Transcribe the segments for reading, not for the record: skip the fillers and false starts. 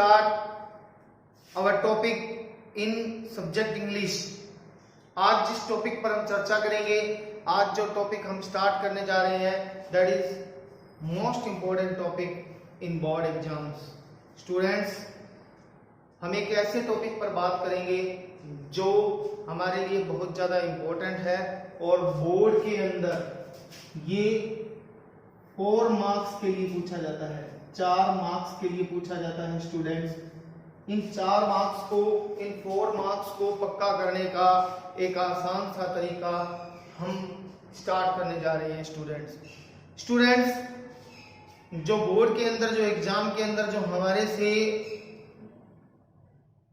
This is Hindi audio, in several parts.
start our topic in subject English. आज जिस टॉपिक पर हम चर्चा करेंगे, आज जो टॉपिक हम स्टार्ट करने जा रहे हैं, that is most important topic in board exams. Students, हम एक ऐसे टॉपिक पर बात करेंगे जो हमारे लिए बहुत ज़्यादा इम्पोर्टेंट है और बोर्ड के अंदर ये 4 मार्क्स के लिए पूछा जाता है, 4 मार्क्स के लिए पूछा जाता है. स्टूडेंट्स, इन 4 मार्क्स को, इन 4 मार्क्स को पक्का करने का एक आसान सा तरीका हम स्टार्ट करने जा रहे हैं. स्टूडेंट्स, जो बोर्ड के अंदर, जो एग्जाम के अंदर जो हमारे से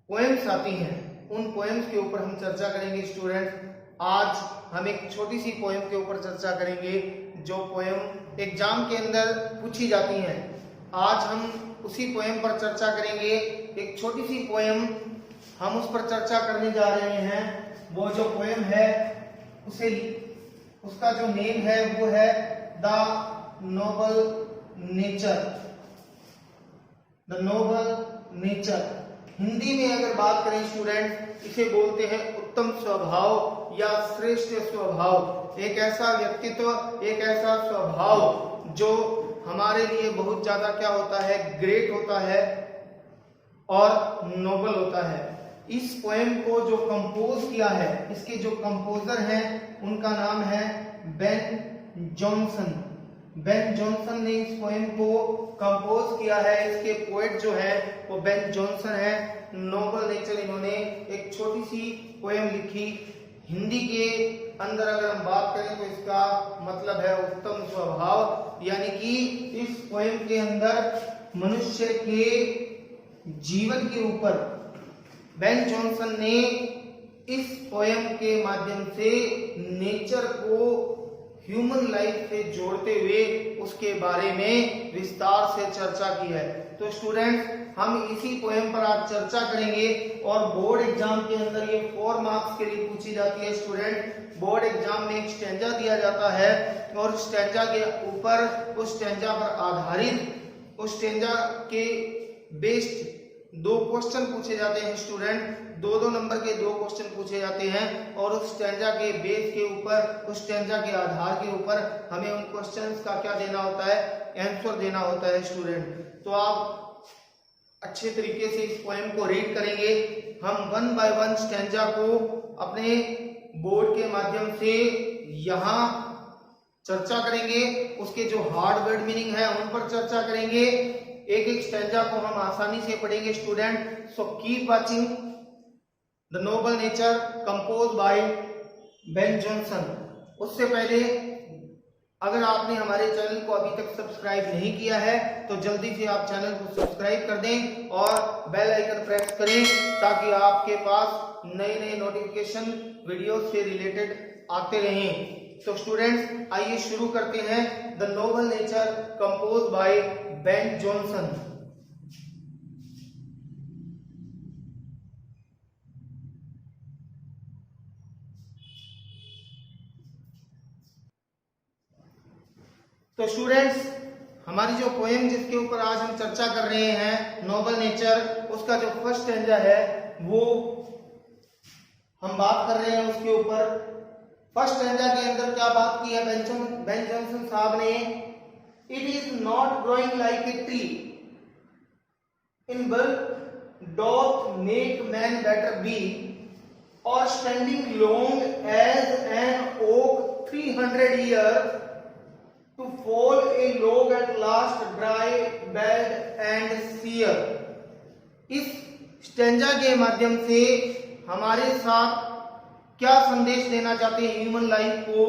पोएम्स आती हैं, उन पोएम्स के ऊपर हम चर्चा करेंगे. स्टूडेंट्स, आज हम एक छोटी सी पोएम के ऊपर चर्चा करेंगे जो पोएम एग्जाम के अंदर पूछी जाती हैं. आज हम उसी पोएम पर चर्चा करेंगे. एक छोटी सी पोएम हम उस पर चर्चा करने जा रहे हैं. वो जो पोएम है उसका जो नेम है वो है the Nobel nature. The Nobel nature. Hindi में अगर बात करें स्टूडेंट, इसे बोलते हैं उत्तम स्वभाव या श्रेष्ठ स्वभाव. एक ऐसा व्यक्तित्व, एक ऐसा स्वभाव जो हमारे लिए बहुत ज्यादा क्या होता है, ग्रेट होता है और नोबल होता है. इस पोएम को जो कंपोज किया है, इसके जो कंपोजर हैं उनका नाम है बेन जॉनसन. बेन जॉनसन ने इस पोएम को कंपोज किया है. इसके पोएट जो है वो बेन जॉनसन है. नोबल नेचर, इन्होंने एक छोटी सी पोएम लिखी. हिंदी के अंदर अगर हम बात करें तो इसका मतलब है उत्तम स्वभाव. यानी कि इस पोएम के अंदर मनुष्य के जीवन के ऊपर बेन जॉनसन ने इस पोएम के माध्यम से नेचर को ह्यूमन लाइफ से जोड़ते हुए उसके बारे में विस्तार से चर्चा की है. तो स्टूडेंट्स, हम इसी पोएम पर आज चर्चा करेंगे और बोर्ड एग्जाम के अंदर ये 4 मार्क्स के लिए पूछी जाती है. स्टूडेंट, बोर्ड एग्जाम में एक स्टैंजा दिया जाता है और स्टैंजा के ऊपर, उस स्टैंजा पर आधारित, उस स्टैंजा के बेस्ड 2 क्वेश्चन पूछे जाते हैं. स्टूडेंट, 2-2 नंबर के 2 क्वेश्चन पूछे जाते हैं और उस स्टैंजा के बेस के ऊपर, उस स्टैंजा के आधार के ऊपर हमें उन क्वेश्चंस का क्या देना होता है, आंसर देना होता है. स्टूडेंट, तो आप अच्छे तरीके से इस पोएम को रीड करेंगे. हम 1 बाय 1 स्टैंजा को अपने बोर्ड के माध्यम से यहाँ चर्चा करेंगे. उसके जो हार्ड वर्ड मीनिंग है उन पर चर्चा करेंगे. एक एक स्टैंजा को हम आसानी से पढ़ेंगे. Student, so keep watching the Nobel nature compose by Ben Jonson. उससे पहले अगर आपने हमारे चैनल को अभी तक सब्सक्राइब नहीं किया है तो जल्दी से आप चैनल को सब्सक्राइब कर दें और बेल आइकन प्रेस करें ताकि आपके पास नए नए नोटिफिकेशन वीडियो से रिलेटेड आते रहें. तो स्टूडेंट्स, आइए शुरू करते हैं. The Nobel nature compose by Ben Jonson. तो स्टूडेंट्स, हमारी जो पोएम जिसके ऊपर आज हम चर्चा कर रहे हैं, नोबल नेचर, उसका जो फर्स्ट स्टैंजा है वो हम बात कर रहे हैं उसके ऊपर. फर्स्ट स्टैंजा के अंदर क्या बात की है बेन जॉनसन साहब ने? It is not growing like a tree in bulk doth make man better be or standing long as an oak 300 year to fall a log at last dry bad and sear. इस स्टैंजा के माध्यम से हमारे साथ क्या संदेश देना चाहते हैं ह्यूमन लाइफ को,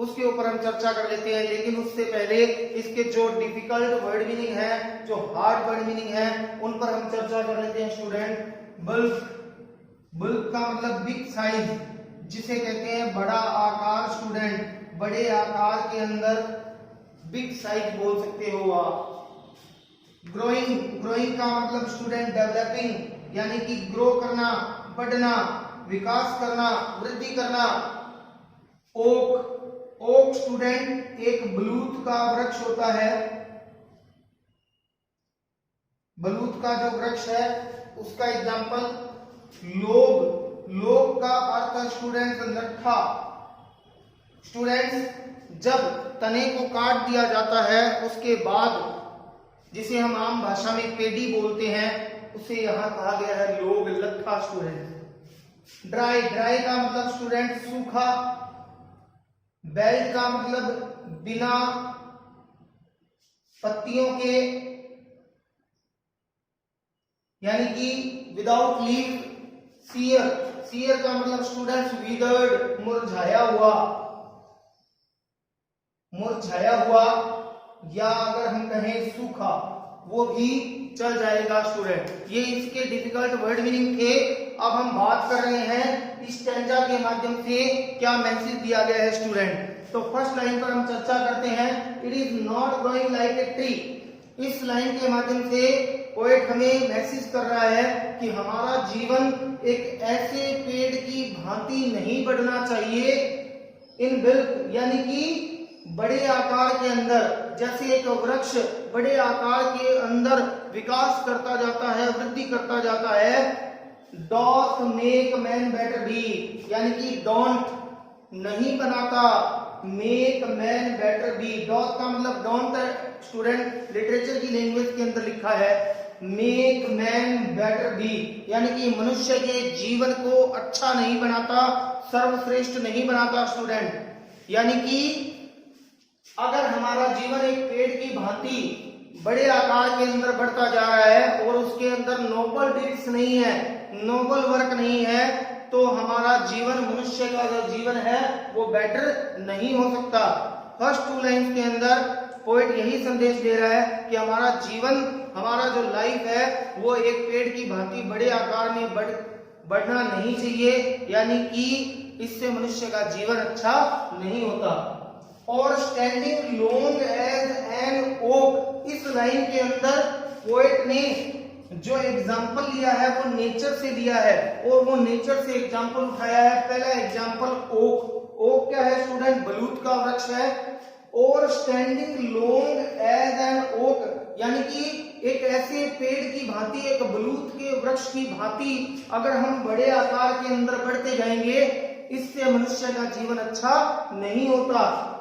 उसके ऊपर हम चर्चा कर लेते हैं. लेकिन उससे पहले इसके जो डिफिकल्ट वर्ड मीनिंग है, जो हार्ड वर्ड मीनिंग है, उन पर हम चर्चा कर लेते हैं. स्टूडेंट, बल्क का मतलब बिग साइज, जिसे कहते हैं बड़ा आकार. स्टूडेंट, बड़े आकार के अंदर बिग साइज बोल सकते हो आप. ग्रोइंग का मतलब स्टूडेंट डेवलपिंग, यानी कि ग्रो करना, बढ़ना, विकास करना, वृद्धि करना. ओक स्टूडेंट एक ब्लूथ का वृक्ष होता है. बलूत का जो वृक्ष है उसका एग्जाम्पल लोग। लोग का अर्थ है स्टूडेंट्स लट्ठा। स्टूडेंट्स जब तने को काट दिया जाता है उसके बाद जिसे हम आम भाषा में पेडी बोलते हैं उसे यहां कहा गया है लोग लट्ठा। स्टूडेंट ड्राई, ड्राई का मतलब स्टूडेंट सूखा। बेल्ट का मतलब बिना पत्तियों के, यानी कि विदाउट लीव। सियर, सियर का मतलब स्टूडेंट्स विदर्ड, मुरझाया हुआ। मुरझाया हुआ या अगर हम कहें सूखा वो भी चल जाएगा स्टूडेंट। ये इसके डिफिकल्ट वर्ड मीनिंग थे। अब हम बात कर रहे हैं इस स्टैंजा के माध्यम से क्या मैसेज दिया गया है स्टूडेंट। तो फर्स्ट लाइन पर हम चर्चा करते हैं, it is not growing like a tree. इस लाइन के माध्यम से पोएट हमें मैसेज कर रहा है कि हमारा जीवन एक ऐसे पेड़ की भांति नहीं बढ़ना चाहिए इन बिल्क, यानी कि बड़े आकार के अंदर। जैसे एक वृक्ष बड़े आकार के अंदर विकास करता जाता है, वृद्धि करता जाता है। Doth make man better B, यानी कि डोंट नहीं बनाता, make man better B. Doth का मतलब डोंट स्टूडेंट लिटरेचर की लैंग्वेज के अंदर लिखा है मेक मैन बेटर बी, यानी कि मनुष्य के जीवन को अच्छा नहीं बनाता, सर्वश्रेष्ठ नहीं बनाता स्टूडेंट। यानी कि अगर हमारा जीवन एक पेड़ की भांति बड़े आकार के अंदर बढ़ता जा रहा है और उसके अंदर नोबल डीड्स नहीं है, नोबल वर्क नहीं है, तो हमारा जीवन, मनुष्य का जो जीवन है वो बेटर नहीं हो सकता। फर्स्ट टू लाइन्स के अंदर पोएट यही संदेश दे रहा है कि हमारा जीवन, हमारा जो लाइफ है वो एक पेड़ की भांति बड़े आकार में बढ़ना नहीं चाहिए, यानी कि इससे मनुष्य का जीवन अच्छा नहीं होता। और standing long as an oak, इस लाइन के अंदर पोएट ने जो एग्जाम्पल लिया है वो नेचर से लिया है और वो नेचर से एग्जाम्पल उठाया है। पहला एग्जाम्पल ओक। ओक क्या है स्टूडेंट? बलूत का वृक्ष है। और standing long as an oak, यानी कि एक ऐसे पेड़ की भांति, एक बलूत के वृक्ष की भांति अगर हम बड़े आकार के अंदर बढ़ते जाएंगे, इससे मनुष्य का जीवन अच्छा नहीं होता।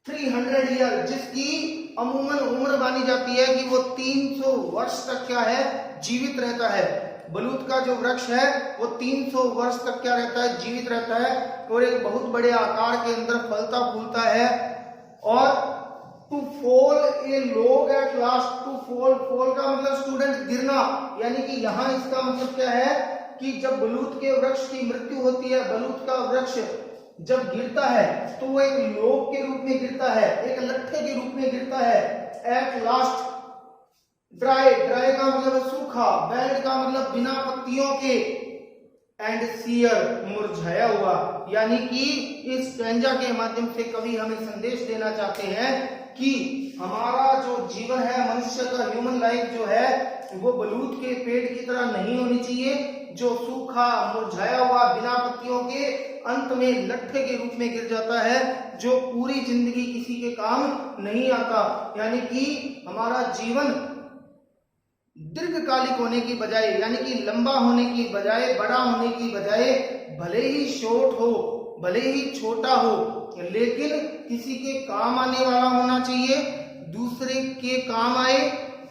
300 ईयर, जिसकी अमूमन उम्र मानी जाती है कि वो 300 वर्ष तक क्या है, जीवित रहता है। बलूत का जो वृक्ष है वो 300 वर्ष तक क्या रहता है, जीवित रहता है और एक बहुत बड़े आकार के अंदर फलता फूलता है। और to fall a log at last, to fall, fall का मतलब स्टूडेंट गिरना, यानी कि यहाँ इसका मतलब क्या है कि जब बलूत के वृक्ष की मृत्यु होती है, बलूत का वृक्ष जब गिरता है तो वो एक लोग के रूप में गिरता है, एक लट्ठे के रूप में गिरता है। एट लास्ट, ड्राई, ड्राई का मतलब सूखा, बेल्ड का मतलब बिना पत्तियों के, एंड सियर, मुरझाया हुआ। यानी कि इस स्टैंजा के माध्यम से कवि हमें संदेश देना चाहते हैं कि हमारा जो जीवन है, मनुष्य का ह्यूमन लाइफ जो है वो बलूत के पेड़ की तरह नहीं होनी चाहिए, जो सूखा, मुरझाया हुआ, बिना पत्तियों के, अंत में लट्ठे के रूप में गिर जाता है, जो पूरी जिंदगी किसी के काम नहीं आता। यानी कि हमारा जीवन दीर्घकालिक होने की बजाय, यानी कि लंबा होने की बजाय, बड़ा होने की बजाय, भले ही शॉर्ट हो, भले ही छोटा हो, लेकिन किसी के काम आने वाला होना चाहिए, दूसरे के काम आए,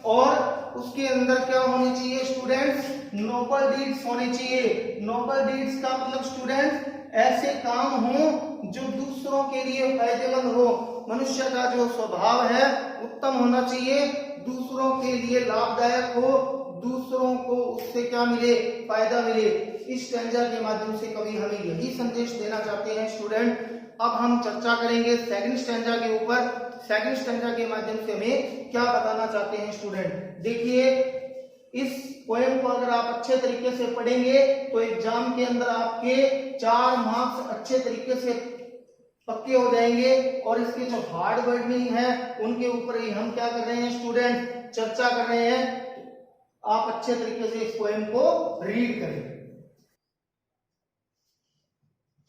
और उसके अंदर क्या होनी चाहिए स्टूडेंट्स, नोबल डीड्स होने चाहिए। नोबल डीड्स का मतलब स्टूडेंट ऐसे काम हो जो दूसरों के लिए फायदेमंद हो। मनुष्य का जो स्वभाव है उत्तम होना चाहिए, दूसरों के लिए लाभदायक हो, दूसरों को उससे क्या मिले, फायदा मिले। इस स्टैंजा के माध्यम से कवि हमें यही संदेश देना चाहते हैं स्टूडेंट। अब हम चर्चा करेंगे सेकंड स्टैंजा के ऊपर। सेकंड स्टैंजा के माध्यम से हमें क्या बताना चाहते हैं स्टूडेंट। देखिए, इस पोएम को अगर आप अच्छे तरीके से पढ़ेंगे तो एग्जाम के अंदर आपके 4 मार्क्स अच्छे तरीके से पक्के हो जाएंगे, और इसके जो हार्ड वर्ड मीनिंग है उनके ऊपर ही हम क्या कर रहे हैं स्टूडेंट, चर्चा कर रहे हैं। आप अच्छे तरीके से इस पोएम को रीड करें।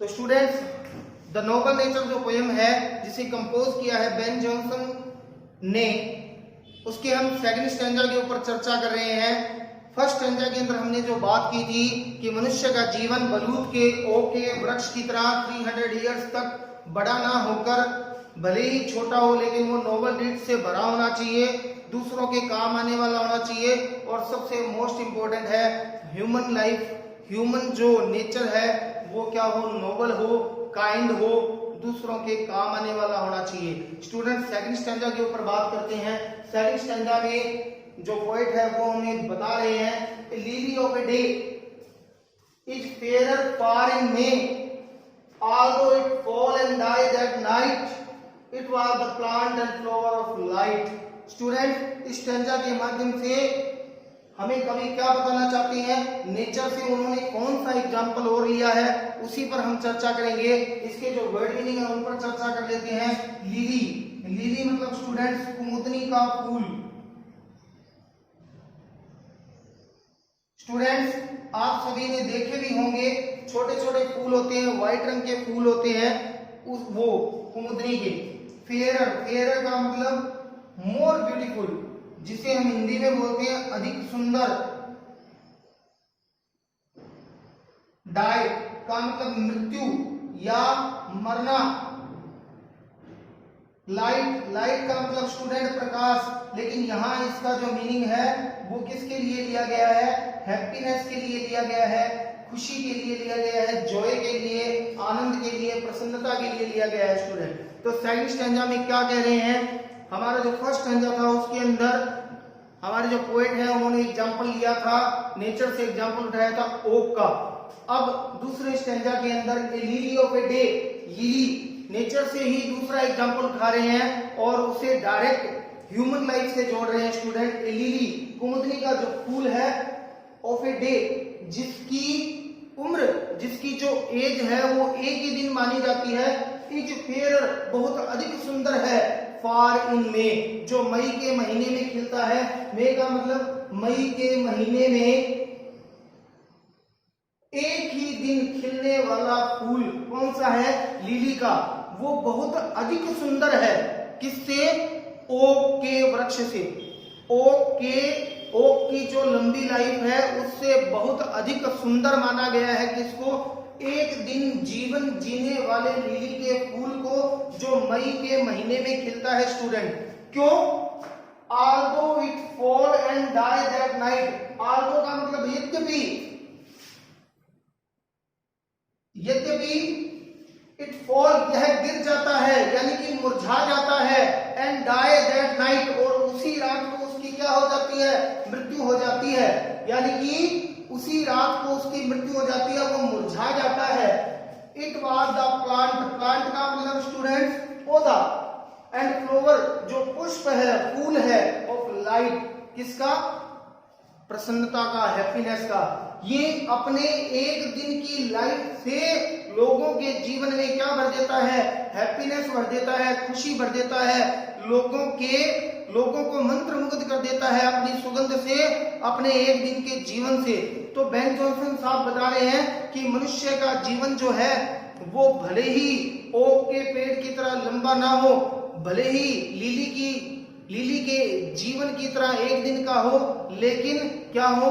तो स्टूडेंट्स, द नोबल नेचर जो पोएम है जिसे कंपोज किया है बेन जॉनसन ने, उसके हम सेकंड स्टैंजा के ऊपर चर्चा कर रहे हैं। फर्स्ट स्टैंजा के अंदर हमने जो बात की थी कि मनुष्य का जीवन बलूत के ओक के वृक्ष की तरह 300 ईयर्स तक बड़ा ना होकर, भले ही छोटा हो लेकिन वो नोबल डीड से भरा होना चाहिए, दूसरों के काम आने वाला होना चाहिए, और सबसे मोस्ट इंपॉर्टेंट है ह्यूमन लाइफ, ह्यूमन जो नेचर है वो क्या हो, नोबल हो, काइंड हो, दूसरों के काम आने वाला होना चाहिए। स्टूडेंट सेकंड स्टैंजा के ऊपर बात करते हैं। सेकंड स्टैंजा में जो पोएट है वो हमें बता रहे हैं, lily of a day is fairer far in may, although it fall and died at night, it was the plant and flower of light। Student इस स्टैंजा के माध्यम से हमें कवि क्या बताना चाहते हैं, नेचर से उन्होंने कौन सा एग्जाम्पल और लिया है उसी पर हम चर्चा करेंगे। इसके जो वर्ड मीनिंग है उन पर चर्चा कर लेते हैं। लिली, लिली मतलब स्टूडेंट्स कुमुदनी का फूल। स्टूडेंट्स आप सभी ने देखे भी होंगे, छोटे छोटे फूल होते हैं, व्हाइट रंग के फूल होते हैं, उस वो कुमुदनी के। फेयरर, फेयरर का मतलब मोर ब्यूटीफुल, जिसे हम हिंदी में बोलते हैं अधिक सुंदर। डाई का मतलब मृत्यु या मरना। लाइट, लाइट का मतलब स्टूडेंट प्रकाश, लेकिन यहाँ इसका जो मीनिंग है वो किसके लिए लिया गया है, हैप्पीनेस के लिए लिया गया है, खुशी के लिए लिया गया है, जॉय के लिए, आनंद के लिए, प्रसन्नता के लिए लिया गया है स्टूडेंट। तो सेकंड स्टैंजा में क्या कह रहे हैं, हमारा जो फर्स्ट स्टैंजा था उसके अंदर हमारे जो पोएट है उन्होंने एग्जाम्पल लिया था, नेचर से एग्जाम्पल उठाया था ओक का। अब दूसरे स्टैंजा के अंदर lily of a day, lily nature से ही दूसरा एग्जाम्पल उठा रहे हैं और उसे डायरेक्ट ह्यूमन लाइफ से जोड़ रहे हैं स्टूडेंट। लिली कुमुदनी का जो फूल है, ऑफ ए डे जिसकी उम्र, जिसकी जो एज है वो एक ही दिन मानी जाती है, इज फेयरर बहुत अधिक सुंदर है, फार इन मे जो मई के महीने में खिलता है। मे का मतलब मई के महीने में एक ही दिन खिलने वाला फूल कौन सा है, लिली का, वो बहुत अधिक सुंदर है। किससे, ओक के वृक्ष से। ओक की जो लंबी लाइफ है उससे बहुत अधिक सुंदर माना गया है किसको, एक दिन जीवन जीने वाले लिली के फूल को जो मई के महीने में खिलता है स्टूडेंट। क्यों, although it fall and die that night, although का मतलब यद्यपि, यद्यपि इट फॉल यह गिर जाता है यानी कि मुरझा जाता है, एंड डाई दैट नाइट और उसी रात को उसकी क्या हो जाती है, मृत्यु हो जाती है, यानी कि उसी रात को उसकी मृत्यु हो जाती है, वो मुरझा जाता है। It was the plant, plant का मतलब स्टूडेंट पौधा, एंड फ्लावर जो पुष्प है, फूल है, ऑफ लाइट किसका, प्रसन्नता का, हैप्पीनेस का। ये अपने एक दिन की लाइफ से लोगों के जीवन में क्या भर देता है, हैप्पीनेस भर देता है, खुशी भर देता है, लोगों को मंत्रमुग्ध कर देता है अपनी सुगंध से, अपने एक दिन के जीवन से। तो बेन जॉनसन साहब बता रहे हैं कि मनुष्य का जीवन जो है वो भले ही ओक के पेड़ की तरह लंबा ना हो, भले ही लिली के जीवन की तरह एक दिन का हो, लेकिन क्या हो,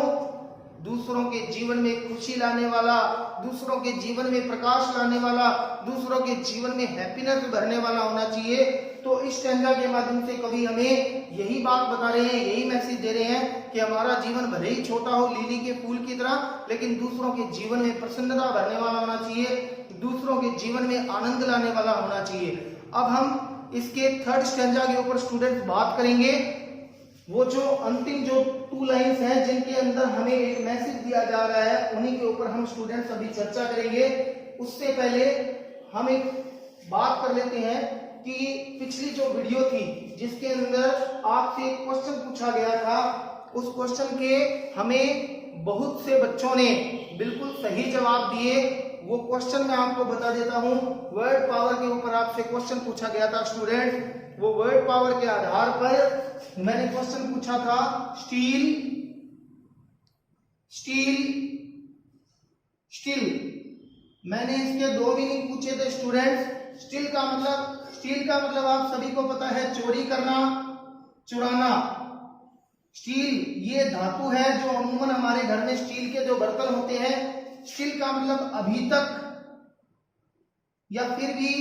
दूसरों के जीवन में खुशी लाने वाला, दूसरों के जीवन में प्रकाश लाने वाला, दूसरों के जीवन में हैप्पीनेस भरने वाला होना चाहिए। तो इस स्टैंजा के माध्यम से कवि हमें यही बात बता रहे हैं, यही मैसेज दे रहे हैं कि हमारा जीवन भले ही छोटा हो लिली के फूल की तरह, लेकिन दूसरों के जीवन में प्रसन्नता भरने वाला होना चाहिए, दूसरों के जीवन में आनंद लाने वाला होना चाहिए। अब हम इसके थर्ड स्टैंजा के ऊपर स्टूडेंट बात करेंगे। वो जो अंतिम जो 2 लाइन्स हैं जिनके अंदर हमें एक मैसेज दिया जा रहा है, उन्हीं के ऊपर हम स्टूडेंट्स अभी चर्चा करेंगे। उससे पहले हम एक बात कर लेते हैं कि पिछली जो वीडियो थी जिसके अंदर आपसे एक क्वेश्चन पूछा गया था, उस क्वेश्चन के हमें बहुत से बच्चों ने बिल्कुल सही जवाब दिए। वो क्वेश्चन मैं आपको बता देता हूं। वर्ड पावर के ऊपर आपसे क्वेश्चन पूछा गया था स्टूडेंट। वो वर्ड पावर के आधार पर मैंने क्वेश्चन पूछा था स्टील, स्टील, स्टील। मैंने इसके 2 मीनिंग पूछे थे स्टूडेंट्स। स्टील का मतलब आप सभी को पता है चोरी करना, चुराना। स्टील ये धातु है जो अमूमन हमारे घर में स्टील के जो बर्तन होते हैं, स्टील का मतलब अभी तक या फिर भी,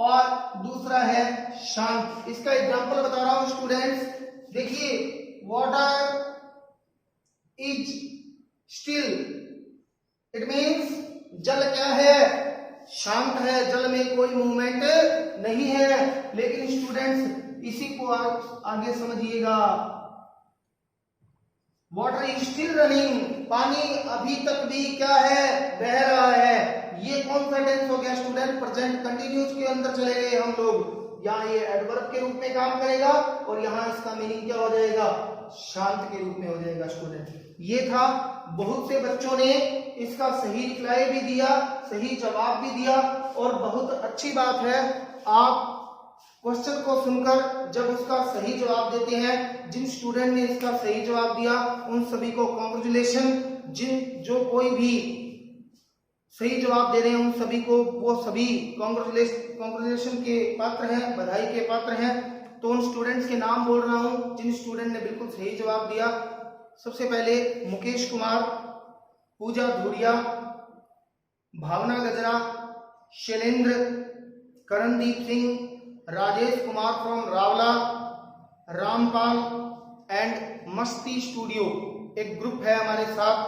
और दूसरा है शांत। इसका एग्जांपल बता रहा हूं स्टूडेंट्स, देखिए water is still, it means जल क्या है, शांत है, जल में कोई मूवमेंट नहीं है। लेकिन स्टूडेंट्स इसी को आगे समझिएगा, वाटर इज स्टिल रनिंग, पानी अभी तक भी क्या है, बह रहा है। ये कौन सा टेंस हो गया स्टूडेंट, प्रेजेंट कंटिन्यूस के अंदर चले गए हम लोग। यहाँ ये एडवर्ब के रूप में काम करेगा और यहाँ इसका मीनिंग क्या हो जाएगा, शांत के रूप में हो जाएगा स्टूडेंट। ये था, बहुत से बच्चों ने इसका सही रिप्लाई भी दिया, सही जवाब भी दिया, और बहुत अच्छी बात है आप क्वेश्चन को सुनकर जब उसका सही जवाब देते हैं। जिन स्टूडेंट ने इसका सही जवाब दिया उन सभी को कॉन्ग्रेचुलेशन, जो कोई भी सही जवाब दे रहे हैं उन सभी को, वो सभी कॉन्ग्रेचुलेशन के पात्र हैं, बधाई के पात्र हैं। तो उन स्टूडेंट्स के नाम बोल रहा हूं जिन स्टूडेंट ने बिल्कुल सही जवाब दिया। सबसे पहले मुकेश कुमार, पूजा धुरिया, भावना गजरा, शैलेंद्र, करणदीप सिंह, राजेश कुमार फ्रॉम रावला, रामपाल एंड मस्ती स्टूडियो, एक ग्रुप है हमारे साथ,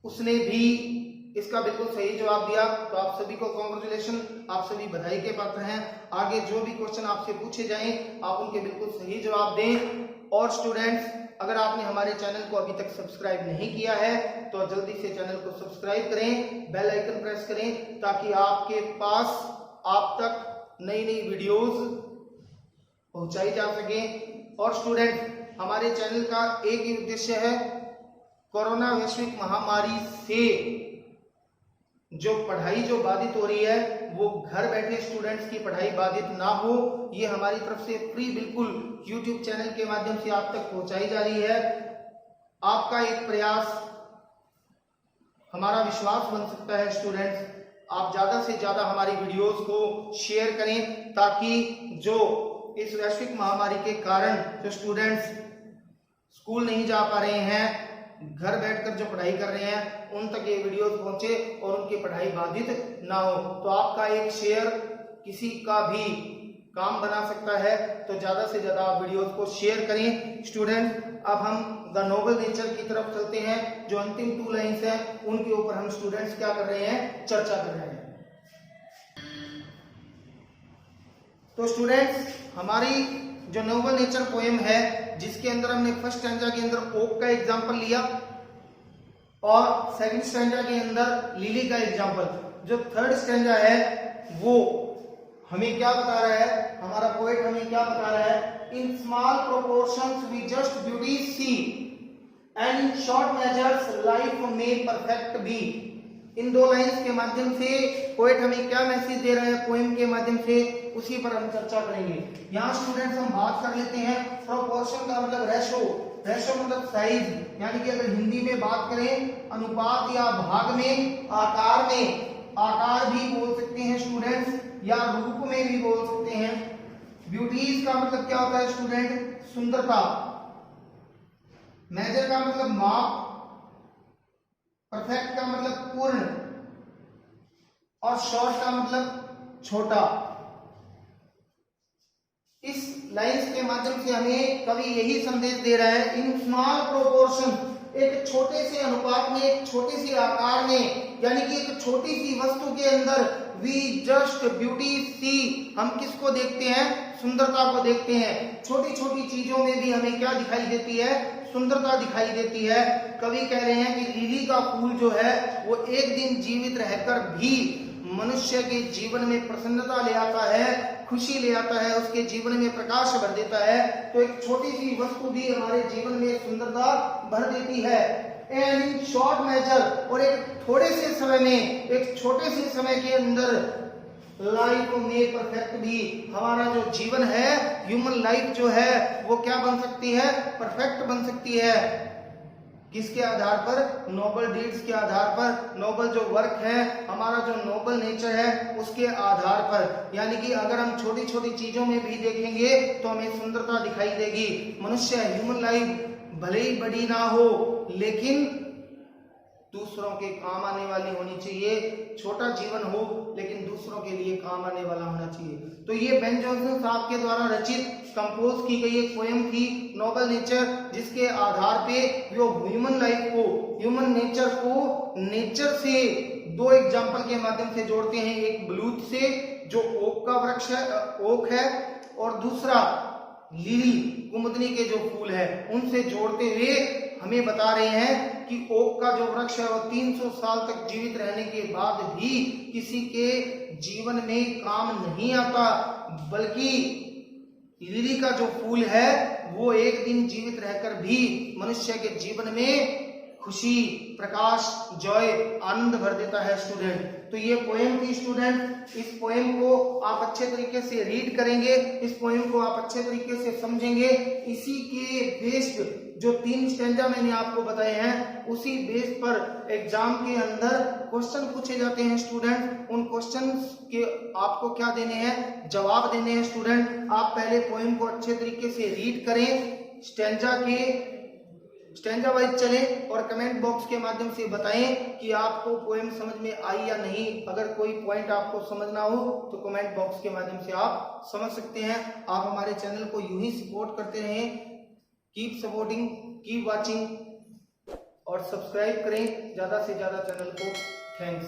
उसने भी इसका बिल्कुल सही जवाब दिया। तो आप सभी को कॉन्ग्रेचुलेशन, आप सभी बधाई के पात्र हैं। आगे जो भी क्वेश्चन आपसे पूछे जाएं आप उनके बिल्कुल सही जवाब दें। और स्टूडेंट्स, अगर आपने हमारे चैनल को अभी तक सब्सक्राइब नहीं किया है तो जल्दी से चैनल को सब्सक्राइब करें, बेल आइकन प्रेस करें, ताकि आपके पास आप तक नई नई वीडियोस पहुंचाई जा सके। और स्टूडेंट, हमारे चैनल का एक ही उद्देश्य है, कोरोना वैश्विक महामारी से जो पढ़ाई जो बाधित हो रही है वो घर बैठे स्टूडेंट्स की पढ़ाई बाधित ना हो, ये हमारी तरफ से फ्री बिल्कुल YouTube चैनल के माध्यम से आप तक पहुंचाई जा रही है। आपका एक प्रयास हमारा विश्वास बन सकता है स्टूडेंट्स। आप ज्यादा से ज्यादा हमारी वीडियोस को शेयर करें, ताकि जो इस वैश्विक महामारी के कारण जो स्टूडेंट्स स्कूल नहीं जा पा रहे हैं, घर बैठकर जो पढ़ाई कर रहे हैं, उन तक ये वीडियोस पहुंचे और उनकी पढ़ाई बाधित ना हो। तो आपका एक शेयर किसी का भी काम बना सकता है, तो ज्यादा से ज्यादा आप वीडियोस को शेयर करें। स्टूडेंट, अब हम द नोबल नेचर की तरफ चलते हैं। जो अंतिम 2 लाइन्स हैं उनके ऊपर हम स्टूडेंट्स क्या कर रहे हैं, चर्चा कर रहे हैं। तो स्टूडेंट्स, हमारी जो नोबल नेचर पोएम है, जिसके अंदर हमने फर्स्ट स्टैंजा के अंदर ओक का एग्जांपल लिया और सेकंड स्टैंजा के अंदर लिली का एग्जांपल, जो थर्ड स्टैंजा है वो हमें क्या बता रहा है, हमारा पोएट हमें क्या बता रहा है, in small proportions we just beauty see and in short measures life में परफेक्ट बी। इन 2 लाइंस के माध्यम से पोएट हमें क्या मैसेज दे रहा है पोएम के माध्यम से, उसी पर हम चर्चा करेंगे। यहाँ स्टूडेंट्स हम बात कर लेते हैं प्रोपोर्शन का मतलब रेशो, रेशो मतलब साइज, यानी कि अगर हिंदी में बात करें अनुपात या भाग में, आकार में, आकार भी बोल सकते हैं स्टूडेंट्स, या रूप में भी बोल सकते हैं। ब्यूटीज का मतलब क्या होता है स्टूडेंट, सुंदरता। मेजर का मतलब माप, परफेक्ट का मतलब पूर्ण, और शॉर्ट का मतलब छोटा। इस लाइंस के माध्यम से हमें कवि यही संदेश दे रहा है, इन स्मॉल प्रोपोर्शन, एक छोटे से अनुपात में, एक छोटे से आकार में, यानी कि एक छोटी सी वस्तु के अंदर वी जस्ट ब्यूटी सी, हम किसको देखते हैं, सुंदरता को देखते हैं। छोटी छोटी चीजों में भी हमें क्या दिखाई देती है, सुंदरता दिखाई देती है। कवि कह रहे हैं कि लिली का फूल जो है वो एक दिन जीवित रहकर भी मनुष्य के जीवन में प्रसन्नता ले आता है, खुशी ले आता है, उसके जीवन में प्रकाश भर देता है। तो एक छोटी सी वस्तु भी हमारे जीवन में सुंदरता भर देती है। एंड इन शॉर्ट मेजर, और एक थोड़े से समय में, एक छोटे से समय के अंदर लाइफ में परफेक्ट भी, हमारा जो जीवन है, ह्यूमन लाइफ जो है वो क्या बन सकती है, परफेक्ट बन सकती है। किसके आधार पर, नोबल डीड्स के आधार पर, नोबल जो वर्क है, हमारा जो नोबल नेचर है उसके आधार पर। यानी कि अगर हम छोटी छोटी चीजों में भी देखेंगे तो हमें सुंदरता दिखाई देगी। मनुष्य ह्यूमन लाइफ भले ही बड़ी ना हो लेकिन दूसरों के काम आने वाली होनी चाहिए। छोटा जीवन हो लेकिन दूसरों के लिए काम आने वाला होना चाहिए। तो ये बेन जॉनसन साहब के द्वारा रचित कंपोज की गई एक पोएम थी नोबल नेचर, जिसके आधार पे वो ह्यूमन लाइफ को, ह्यूमन नेचर को नेचर से दो एग्जाम्पल के माध्यम से जोड़ते हैं। एक बलूत से जो ओक का वृक्ष है, ओक है, और दूसरा लिली कुमुदनी के जो फूल है उनसे जोड़ते हुए हमें बता रहे हैं कि ओक का जो वृक्ष है वो 300 साल तक जीवित रहने के बाद भी किसी के जीवन में काम नहीं आता, बल्कि लिली का जो फूल है वो एक दिन जीवित रहकर भी मनुष्य के जीवन में खुशी, प्रकाश, जॉय, आनंद भर देता है स्टूडेंट। तो ये पोएम थी स्टूडेंट। इस पोएम को आप अच्छे तरीके से रीड करेंगे, इस पोएम को आप अच्छे तरीके से समझेंगे। इसी के बेस जो 3 स्टैंजा मैंने आपको बताए हैं उसी बेस पर एग्जाम के अंदर क्वेश्चन पूछे जाते हैं स्टूडेंट। उन क्वेश्चन के आपको क्या देने हैं, जवाब देने हैं स्टूडेंट। आप पहले पोएम को अच्छे तरीके से रीड करें, स्टैंजा वाइज चलें और कमेंट बॉक्स के माध्यम से बताएं कि आपको पोएम समझ में आई या नहीं। अगर कोई पॉइंट आपको समझना हो तो कमेंट बॉक्स के माध्यम से आप समझ सकते हैं। आप हमारे चैनल को यूं ही सपोर्ट करते रहें। कीप सपोर्टिंग, कीप वाचिंग और सब्सक्राइब करें ज्यादा से ज्यादा चैनल को। थैंक्स।